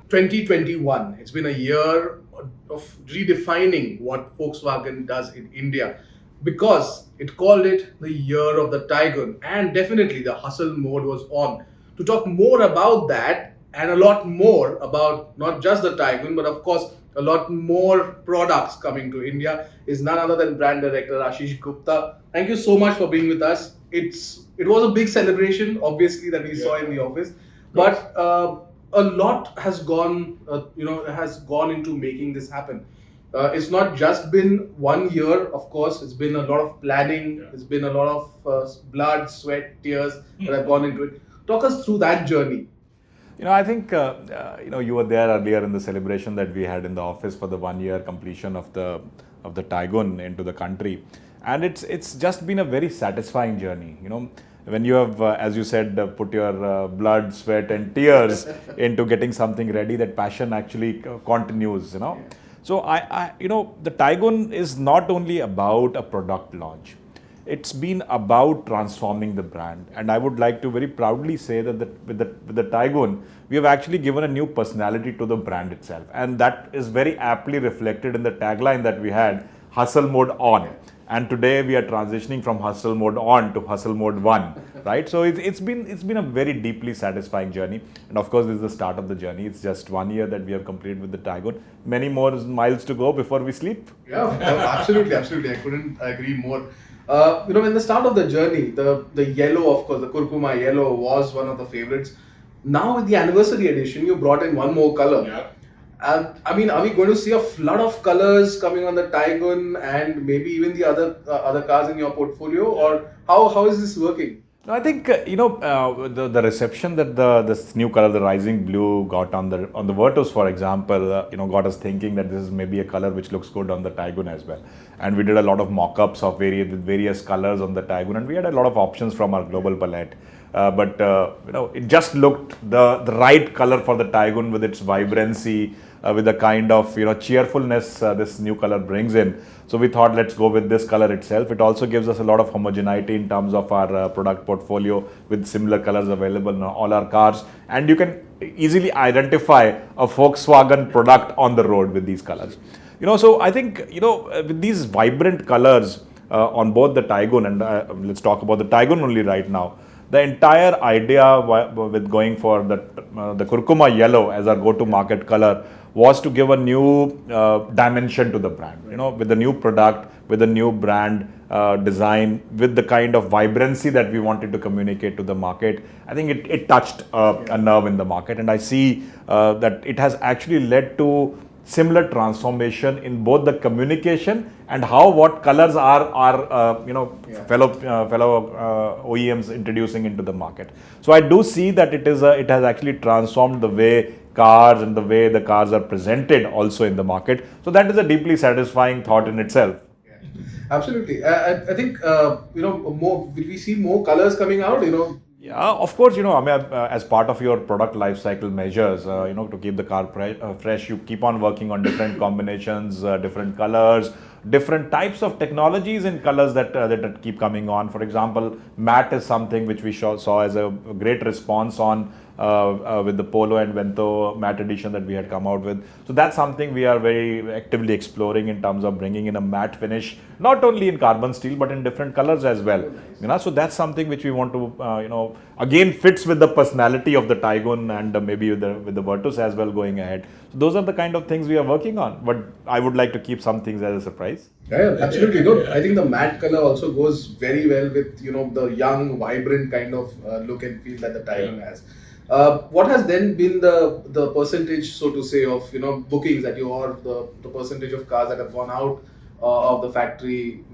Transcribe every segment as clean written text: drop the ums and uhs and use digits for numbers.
2021. It's been a year of redefining what Volkswagen does in India because it called it the year of the Taigun, and definitely the hustle mode was on. To talk more about that and a lot more about not just the Taigun, but of course a lot more products coming to India is none other than brand director Ashish Gupta. Thank you so much for being with us. It was a big celebration, obviously, that we saw in the office, but a lot has gone into making this happen. It's not just been 1 year, of course. It's been a lot of planning. It's been a lot of blood, sweat, tears that have gone into it. Talk us through that journey. I think you were there earlier in the celebration that we had in the office for the 1 year completion of the Taigun into the country, and it's just been a very satisfying journey. When you have, as you said, put your blood, sweat, and tears into getting something ready, that passion actually continues. So the Taigun is not only about a product launch. It's been about transforming the brand, and I would like to very proudly say that with the Taigun, we have actually given a new personality to the brand itself, and that is very aptly reflected in the tagline that we had: "Hustle mode on." And today we are transitioning from hustle mode on to hustle mode one, right? So it's been a very deeply satisfying journey, and of course this is the start of the journey. It's just 1 year that we have completed with the Taigun. Many more miles to go before we sleep. Yeah, absolutely, absolutely. I couldn't agree more. In the start of the journey, the yellow, of course, the kurkuma yellow was one of the favorites. Now with the anniversary edition, you brought in one more color. Yeah. Are we going to see a flood of colors coming on the Taigun and maybe even the other cars in your portfolio, or how is this working? No, I think the reception that this new color, the rising blue, got on the Virtus, for example, got us thinking that this is maybe a color which looks good on the Taigun as well. And we did a lot of mock-ups of various colors on the Taigun, and we had a lot of options from our global palette. But it just looked the right color for the Taigun with its vibrancy, with the kind of cheerfulness this new color brings in. So we thought, let's go with this color itself. It also gives us a lot of homogeneity in terms of our product portfolio, with similar colors available in all our cars, and you can easily identify a Volkswagen product on the road with these colors. So I think with these vibrant colors on both the Taigun and let's talk about the Taigun only right now. The entire idea with going for the kurkuma yellow as our go-to-market color was to give a new dimension to the brand. With the new product, with the new brand design, with the kind of vibrancy that we wanted to communicate to the market. I think it touched a nerve in the market, and I see that it has actually led to similar transformation in both the communication and what colors are fellow OEMs introducing into the market. So I do see that it has actually transformed the way cars and the way the cars are presented also in the market. So that is a deeply satisfying thought in itself. Yeah, absolutely. I think more. Will we see more colors coming out? Yeah, of course, as part of your product life cycle measures, to keep the car fresh, you keep on working on different combinations, different colors, different types of technologies and colors that keep coming on. For example, matte is something which we saw as a great response on with the Polo and Vento matte edition that we had come out with. So that's something we are very actively exploring in terms of bringing in a matte finish, not only in carbon steel but in different colors as well. So that's something which we want to again fits with the personality of the Taigun and maybe with the Virtus as well going ahead. So those are the kind of things we are working on, but I would like to keep some things as a surprise. Yeah, absolutely. No, I think the matte color also goes very well with the young, vibrant kind of look and feel that the Taigun has. What has then been the percentage, so to say, of bookings that the percentage of cars that have gone out of the factory,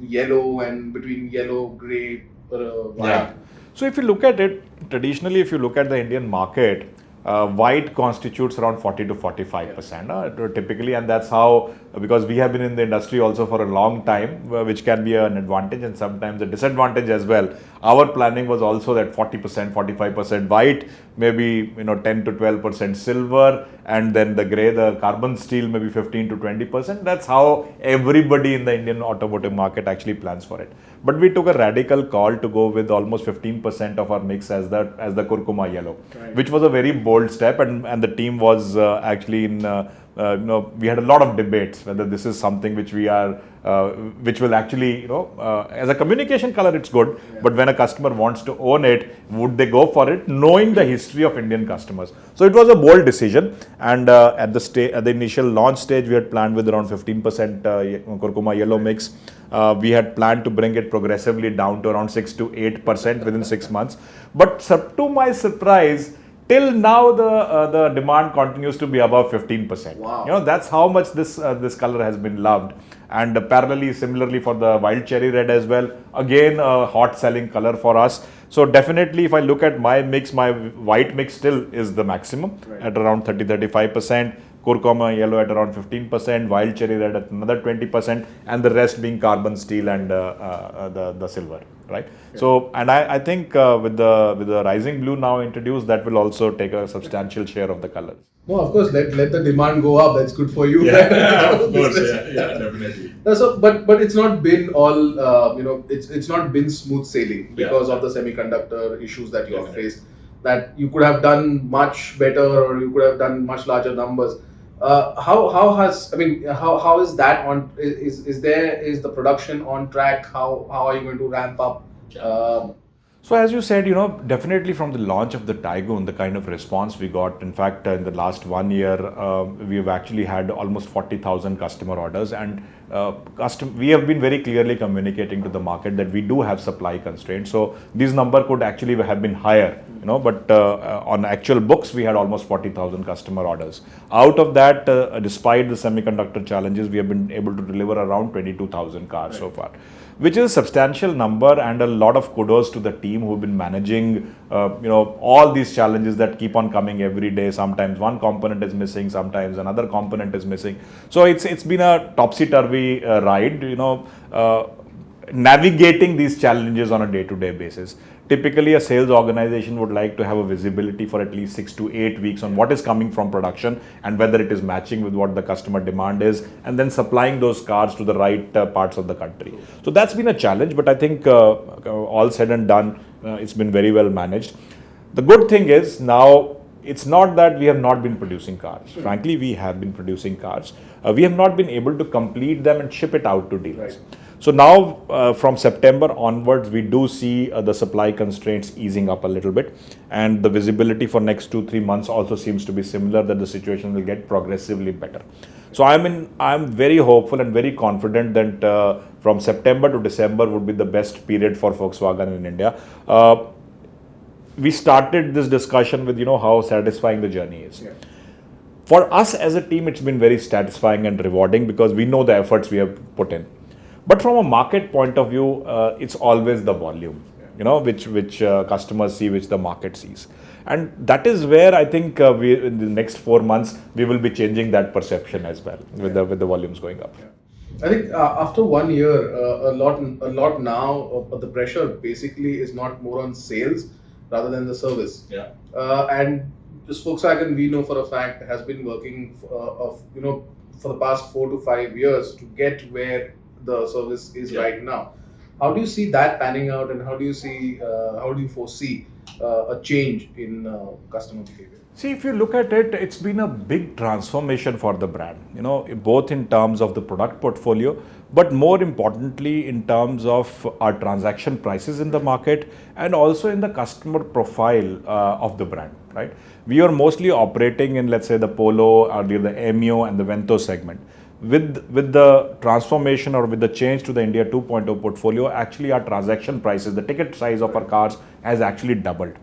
yellow and between yellow, grey, white? Yeah. So if you look at it, traditionally, if you look at the Indian market, white constitutes around 40 to 45% typically, and that's how, because we have been in the industry also for a long time, which can be an advantage and sometimes a disadvantage as well. Our planning was also that 40%, 45% white, maybe 10 to 12% silver, and then the grey, the carbon steel, maybe 15 to 20%. That's how everybody in the Indian automotive market actually plans for it. But we took a radical call to go with almost 15% of our mix as the kurkuma yellow, right, which was a very bold bold step, and the team was actually in. We had a lot of debates whether this is something which which will actually, as a communication color, it's good. Yeah. But when a customer wants to own it, would they go for it, knowing the history of Indian customers? So it was a bold decision. And at the initial launch stage, we had planned with around 15% curcuma yellow mix. We had planned to bring it progressively down to around 6 to 8% within 6 months. But to my surprise, till now, the demand continues to be above 15%. Wow. That's how much this color has been loved. And parallelly, similarly for the wild cherry red as well, again a hot selling color for us. So definitely, if I look at my mix, my white mix still is the maximum at around 30-35%. Curcuma yellow at around 15%, wild cherry red at another 20%, and the rest being carbon steel and the silver, right? Yeah. So, and I think with the rising blue now introduced, that will also take a substantial share of the colors. No, of course, let the demand go up. That's good for you. Yeah, of course, yeah, definitely. No, so, but it's not been all, it's not been smooth sailing because of the semiconductor issues that you have faced. That you could have done much better, or you could have done much larger numbers. How is that on? Is the production on track? How are you going to ramp up? So as you said, definitely from the launch of the Taigun, the kind of response we got, in fact, in the last 1 year, we've actually had almost 40,000 customer orders, and we have been very clearly communicating to the market that we do have supply constraints. So this number could actually have been higher, but on actual books, we had almost 40,000 customer orders. Out of that, despite the semiconductor challenges, we have been able to deliver around 22,000 cars so far, which is a substantial number, and a lot of kudos to the team who've been managing, all these challenges that keep on coming every day. Sometimes one component is missing, sometimes another component is missing. So it's been a topsy-turvy ride, navigating these challenges on a day-to-day basis. Typically, a sales organization would like to have a visibility for at least 6 to 8 weeks on what is coming from production and whether it is matching with what the customer demand is, and then supplying those cars to the right parts of the country. So that's been a challenge, but I think all said and done, it's been very well managed. The good thing is now, it's not that we have not been producing cars. Frankly, we have been producing cars. We have not been able to complete them and ship it out to dealers. Right. So now, from September onwards, we do see the supply constraints easing up a little bit, and the visibility for next 2-3 months also seems to be similar, that the situation will get progressively better. So I'm very hopeful and very confident that from September to December would be the best period for Volkswagen in India. We started this discussion with how satisfying the journey is. Yeah. For us as a team, it's been very satisfying and rewarding because we know the efforts we have put in. But from a market point of view, it's always the volume, which customers see, which the market sees. And that is where I think in the next 4 months, we will be changing that perception as well with the volumes going up. Yeah. I think after 1 year, a lot now of the pressure basically is not more on sales rather than the service. Yeah. And this Volkswagen, we know for a fact, has been working for the past 4 to 5 years to get where the service is right now. How do you see that panning out, and how do you foresee a change in customer behavior? See, if you look at it, it's been a big transformation for the brand, both in terms of the product portfolio, but more importantly in terms of our transaction prices in the market, and also in the customer profile of the brand, right? We are mostly operating in, let's say, the Polo, or the Emio and the Vento segment. With the transformation, or with the change to the India 2.0 portfolio, actually our transaction prices, the ticket size of our cars has actually doubled,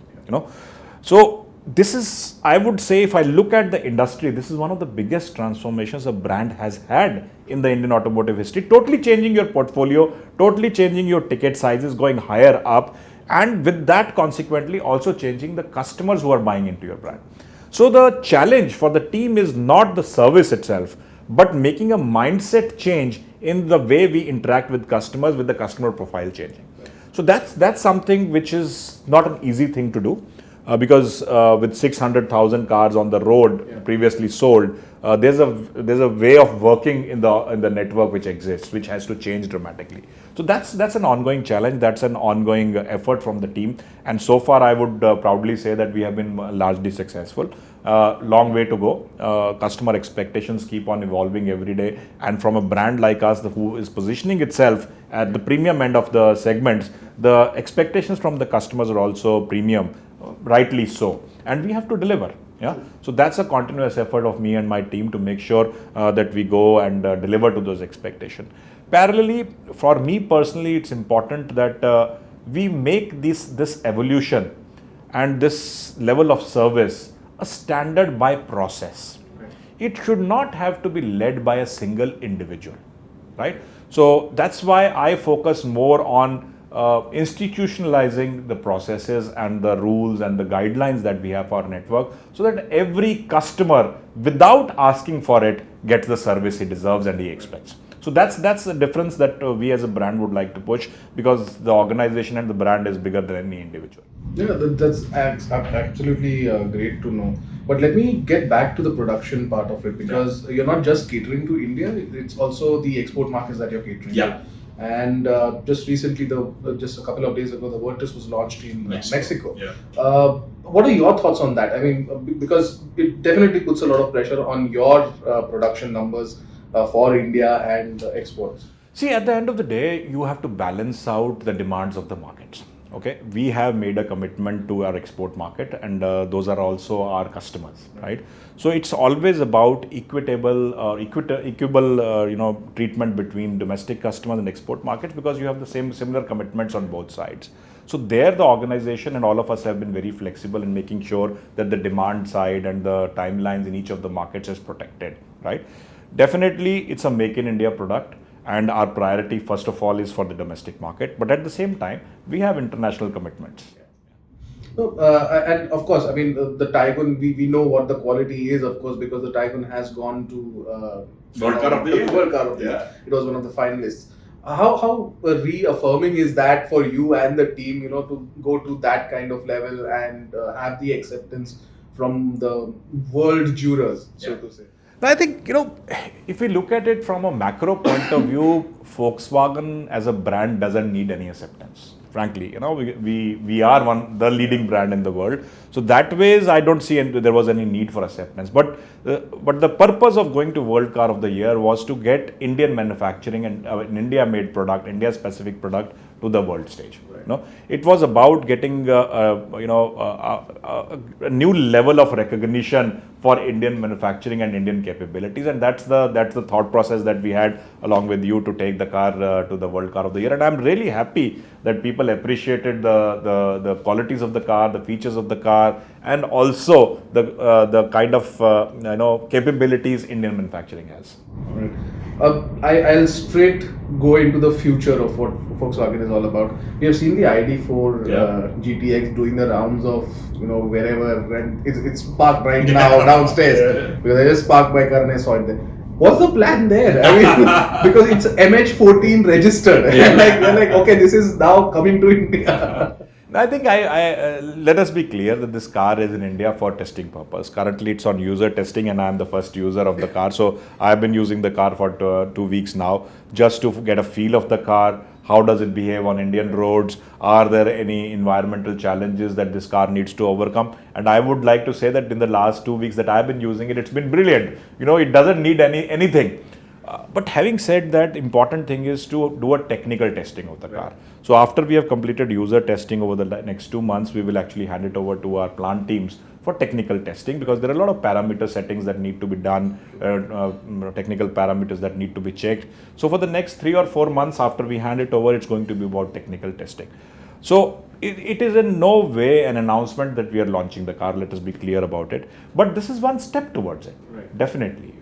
So this is, I would say, if I look at the industry, this is one of the biggest transformations a brand has had in the Indian automotive history. Totally changing your portfolio, totally changing your ticket sizes, going higher up, and with that consequently also changing the customers who are buying into your brand. So the challenge for the team is not the service itself, but making a mindset change in the way we interact with customers, with the customer profile changing. So that's something which is not an easy thing to do. because with 600,000 cars on the road previously sold, there's a way of working in the network which exists, which has to change dramatically. So that's an ongoing challenge. That's an ongoing effort from the team, and so far I would proudly say that we have been largely successful. Long way to go. Customer expectations keep on evolving every day, and from a brand like us, who is positioning itself at the premium end of the segments, the expectations from the customers are also premium, rightly so, and we have to deliver. Yeah, so that's a continuous effort of me and my team to make sure that we go and deliver to those expectations. Parallelly, for me personally, it's important that we make this evolution and this level of service a standard by process. It should not have to be led by a single individual, right? So that's why I focus more on institutionalizing the processes and the rules and the guidelines that we have for our network, so that every customer, without asking for it, gets the service he deserves and he expects. So that's the difference that we as a brand would like to push, because the organization and the brand is bigger than any individual. Yeah, that's absolutely great to know. But let me get back to the production part of it, because you're not just catering to India; it's also the export markets that you're catering to. And just recently, just a couple of days ago, the Virtus was launched in Mexico. What are your thoughts on that? I mean, because it definitely puts a lot of pressure on your production numbers for India and exports. See, at the end of the day, you have to balance out the demands of the markets. Okay, we have made a commitment to our export market, and those are also our customers, right? So it's always about equitable treatment between domestic customers and export markets, because you have the similar commitments on both sides. So there, the organization and all of us have been very flexible in making sure that the demand side and the timelines in each of the markets is protected, right? Definitely, it's a make in India product, and our priority first of all is for the domestic market, but at the same time we have international commitments. No, and of course, I mean, the Taigun, we know what the quality is, of course, because the Taigun has gone to World Car of the Year. World Car of the Year. It was one of the finalists. How reaffirming is that for you and the team, to go to that kind of level and have the acceptance from the world jurors, so to say? I think, if we look at it from a macro point of view, Volkswagen as a brand doesn't need any acceptance. Frankly, we are the leading brand in the world. So that ways, I don't see there was any need for acceptance. But the purpose of going to World Car of the Year was to get Indian manufacturing and an India-made product, India-specific product to the world stage. Right. It was about getting a new level of recognition for Indian manufacturing and Indian capabilities, and that's the thought process that we had along with you to take the car to the World Car of the Year. And I'm really happy that people appreciated the qualities of the car, the features of the car, and also the kind of capabilities Indian manufacturing has. All right. I'll straight go into the future of what Volkswagen is all about. We have seen the ID4 GTX doing the rounds of wherever, and it's parked right now downstairs, because I just parked my car and I saw it there. What's the plan there? I mean, because it's MH14 registered. You're like, okay, this is now coming to India. I think let us be clear that this car is in India for testing purpose. Currently, it's on user testing, and I am the first user of the car. So I've been using the car for 2 weeks now, just to get a feel of the car. How does it behave on Indian roads? Are there any environmental challenges that this car needs to overcome? And I would like to say that in the last 2 weeks that I've been using it, it's been brilliant. It doesn't need anything. But having said that, important thing is to do a technical testing of the car. So after we have completed user testing over the next 2 months, we will actually hand it over to our plant teams for technical testing, because there are a lot of parameter settings that need to be done, technical parameters that need to be checked. So for the next 3 or 4 months after we hand it over, it's going to be about technical testing. So it is in no way an announcement that we are launching the car. Let us be clear about it. But this is one step towards it. Right. Definitely,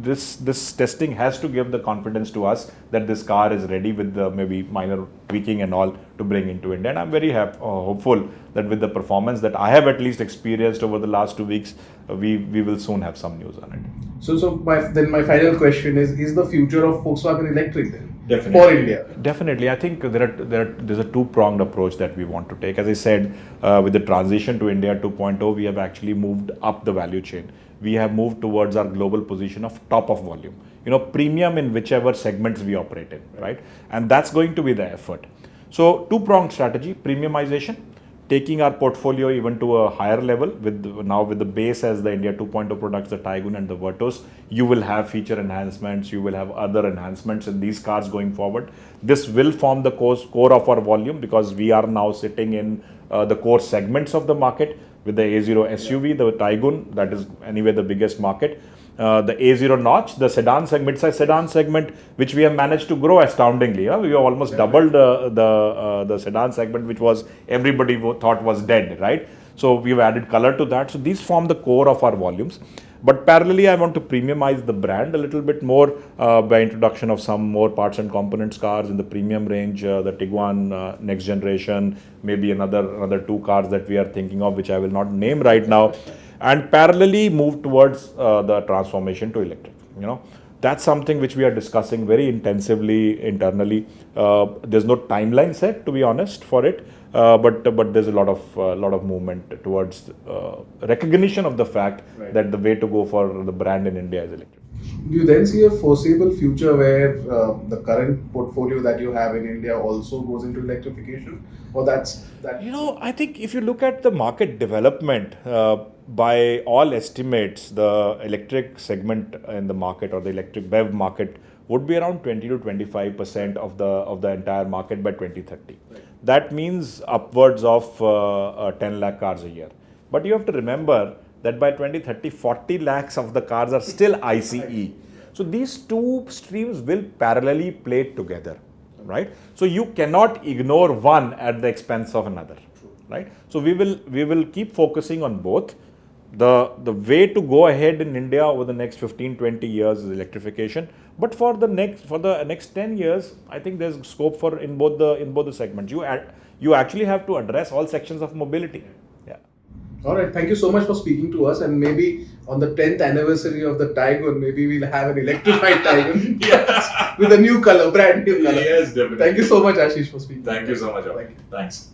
this testing has to give the confidence to us that this car is ready, with the maybe minor tweaking and all, to bring into India. And I'm very hopeful that with the performance that I have at least experienced over the last 2 weeks, we will soon have some news on it. So my final question is the future of Volkswagen electric then? for India? Definitely, I think there's a two-pronged approach that we want to take. As I said, with the transition to India 2.0, we have actually moved up the value chain. We have moved towards our global position of top of volume. Premium in whichever segments we operate in, right? And that's going to be the effort. So two-pronged strategy: premiumization, taking our portfolio even to a higher level with the base as the India 2.0 products, the Taigun and the Virtus. You will have feature enhancements, you will have other enhancements in these cars going forward. This will form the core of our volume, because we are now sitting in the core segments of the market with the A0 SUV, the Taigun, that is anyway the biggest market. The A0 notch, the mid-size sedan segment, which we have managed to grow astoundingly. We have almost doubled the sedan segment, which was everybody thought was dead, right? So we've added color to that. So these form the core of our volumes. But parallelly, I want to premiumize the brand a little bit more by introduction of some more parts and components cars in the premium range, the Tiguan next generation, maybe another two cars that we are thinking of, which I will not name right now, and parallelly move towards the transformation to electric. That's something which we are discussing very intensively internally. There's no timeline set, to be honest, for it. But there's a lot of movement towards recognition of the fact that the way to go for the brand in India is electric. Do you then see a foreseeable future where the current portfolio that you have in India also goes into electrification, or that's that? I think if you look at the market development, by all estimates, the electric segment in the market, or the electric BEV market, would be around 20 to 25% of the entire market by 2030. Right. That means upwards of 10 lakh cars a year. But you have to remember that by 2030, 40 lakhs of the cars are still ICE. So these two streams will parallelly play together, right? So you cannot ignore one at the expense of another, right? So we will keep focusing on both. The way to go ahead in India over the next 15-20 years is electrification. But for the next 10 years, I think there's scope for in both the segments. You actually have to address all sections of mobility. Yeah. All right. Thank you so much for speaking to us. And maybe on the 10th anniversary of the Taigun, maybe we'll have an electrified Taigun. Yes. With a new color, brand new color. Yes, definitely. Thank you so much, Ashish, for speaking. Thank you so much. Thank you. Thanks.